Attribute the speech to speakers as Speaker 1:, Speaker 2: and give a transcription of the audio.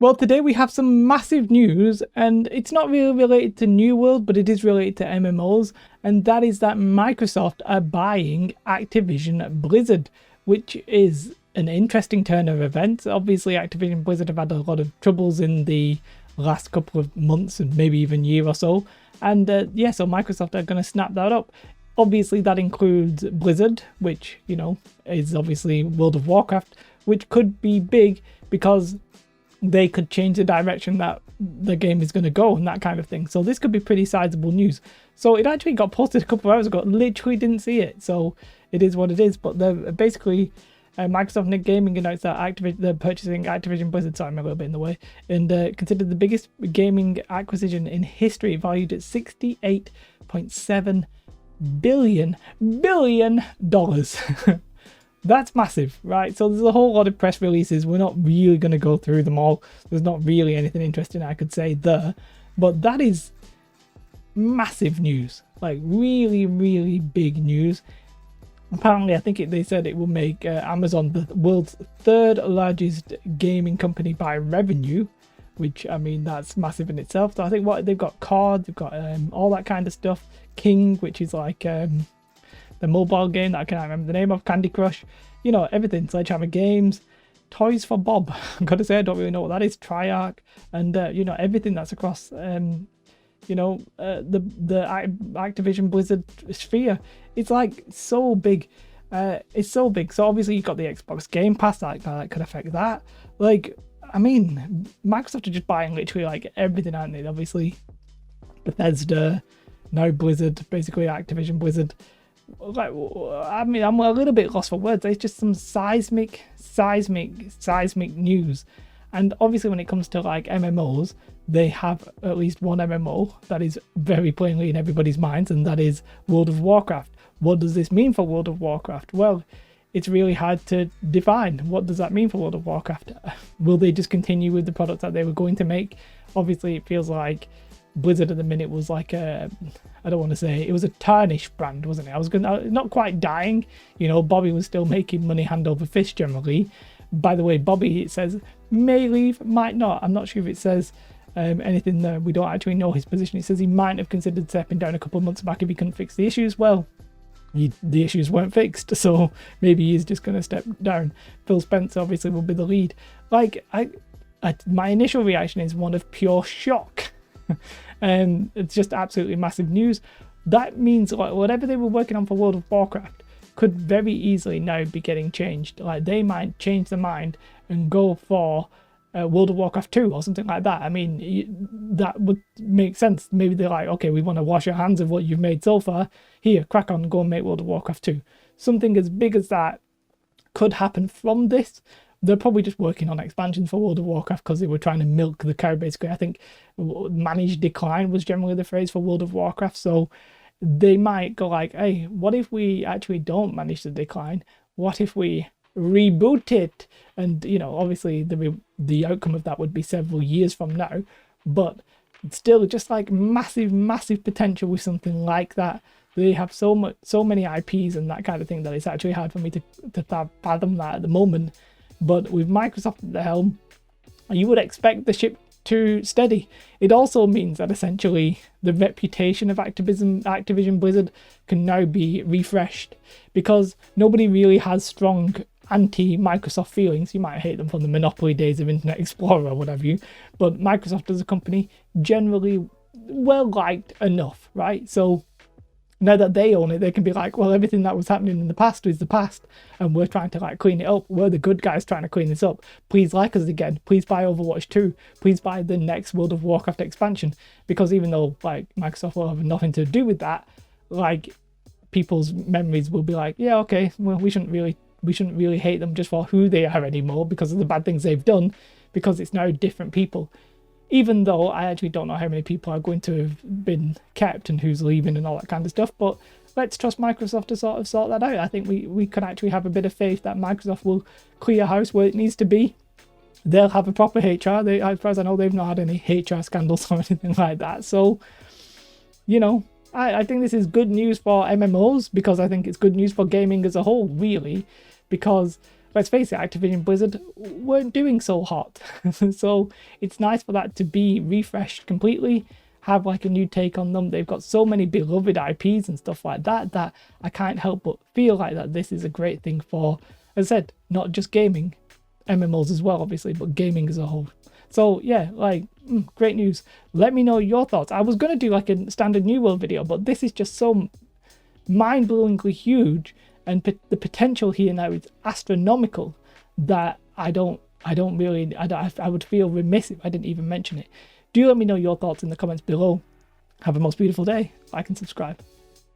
Speaker 1: Well, today we have some massive news, and it's not really related to New World, but it is related to MMOs, and that is that Microsoft are buying Activision Blizzard, which is an interesting turn of events. Obviously, Activision Blizzard have had a lot of troubles in the last couple of months and maybe even year or so, and yeah, so Microsoft are going to snap that up. Obviously, that includes Blizzard, which, you know, is obviously World of Warcraft, which could be big because they could change the direction that the game is going to go and that kind of thing. So this could be pretty sizable news. So it actually got posted a couple of hours ago. Literally didn't see it. So it is what it is. But they're basically Microsoft Nick Gaming announced that they're purchasing Activision Blizzard. Sorry, I'm a little bit in the way. And considered the biggest gaming acquisition in history, valued at $68.7 billion. That's massive, right? So there's a whole lot of press releases. We're not really going to go through them all. There's not really anything interesting I could say there. But that is massive news. Like really, really big news. Apparently, I think they said it will make Amazon the world's third largest gaming company by revenue. Which, I mean, that's massive in itself. So I think they've got cards, they've got all that kind of stuff. King, which is like the mobile game that I can't remember the name of, Candy Crush, you know, everything, Sledgehammer Games, Toys for Bob, I've got to say I don't really know what that is, Triarch, and you know, everything that's across you know, the Activision Blizzard sphere. It's like so big. It's so big. So obviously you've got the Xbox Game Pass that could affect that. Like, I mean, Microsoft are just buying literally like everything, aren't they? Obviously Bethesda, now Blizzard, basically Activision Blizzard. Like, I mean, I'm a little bit lost for words. It's just some seismic news. And obviously when it comes to like MMOs, they have at least one MMO that is very plainly in everybody's minds, and that is World of Warcraft. What does this mean for World of Warcraft? Well, it's really hard to define. What does that mean for World of Warcraft? Will they just continue with the product that they were going to make? Obviously it feels like Blizzard at the minute was like a, I don't want to say, it was a tarnished brand, wasn't it? Not quite dying, you know. Bobby was still making money hand over fist generally. By the way, Bobby, it says, may leave, might not. I'm not sure if it says anything there. We don't actually know his position. It says he might have considered stepping down a couple of months back if he couldn't fix the issues. Well, the issues weren't fixed, so maybe he's just going to step down. Phil Spencer obviously will be the lead. Like, my initial reaction is one of pure shock. It's just absolutely massive news. That means like whatever they were working on for World of Warcraft could very easily now be getting changed. Like they might change their mind and go for World of Warcraft 2 or something like that. I mean, that would make sense. Maybe they're like, okay, we want to wash our hands of what you've made so far. Here, crack on, go and make World of Warcraft 2. Something as big as that could happen from this. They're probably just working on expansions for World of Warcraft because they were trying to milk the cow, basically. I think managed decline was generally the phrase for World of Warcraft. So they might go like, hey, what if we actually don't manage to decline? What if we reboot it? And, you know, obviously the outcome of that would be several years from now. But still, just like massive potential with something like that. They have so many IPs and that kind of thing that it's actually hard for me to fathom that at the moment. But with Microsoft at the helm, you would expect the ship to steady. It also means that essentially the reputation of Activision Blizzard can now be refreshed, because nobody really has strong anti-Microsoft feelings. You might hate them from the monopoly days of Internet Explorer or whatever you, but Microsoft as a company generally well liked enough, right? So now that they own it, they can be like, well, everything that was happening in the past is the past, and we're trying to like clean it up. We're the good guys trying to clean this up. Please like us again. Please buy Overwatch 2. Please buy the next World of Warcraft expansion. Because even though like Microsoft will have nothing to do with that, like people's memories will be like, yeah, okay, well, we shouldn't really hate them just for who they are anymore because of the bad things they've done, because it's now different people. Even though I actually don't know how many people are going to have been kept and who's leaving and all that kind of stuff, but let's trust Microsoft to sort that out. I think we can actually have a bit of faith that Microsoft will clear house where it needs to be. They'll have a proper HR. As far as I know, they've not had any HR scandals or anything like that. So, you know, I think this is good news for MMOs, because I think it's good news for gaming as a whole, really, because let's face it, Activision Blizzard weren't doing so hot. So it's nice for that to be refreshed completely, have like a new take on them. They've got so many beloved IPs and stuff like that that I can't help but feel like that this is a great thing for, as I said, not just gaming, MMOs as well obviously, but gaming as a whole. So yeah, like great news. Let me know your thoughts. I was going to do like a standard New World video, but this is just so mind-blowingly huge, and the potential here now is astronomical that I would feel remiss if I didn't even mention it. Do let me know your thoughts in the comments below. Have a most beautiful day. Like and subscribe.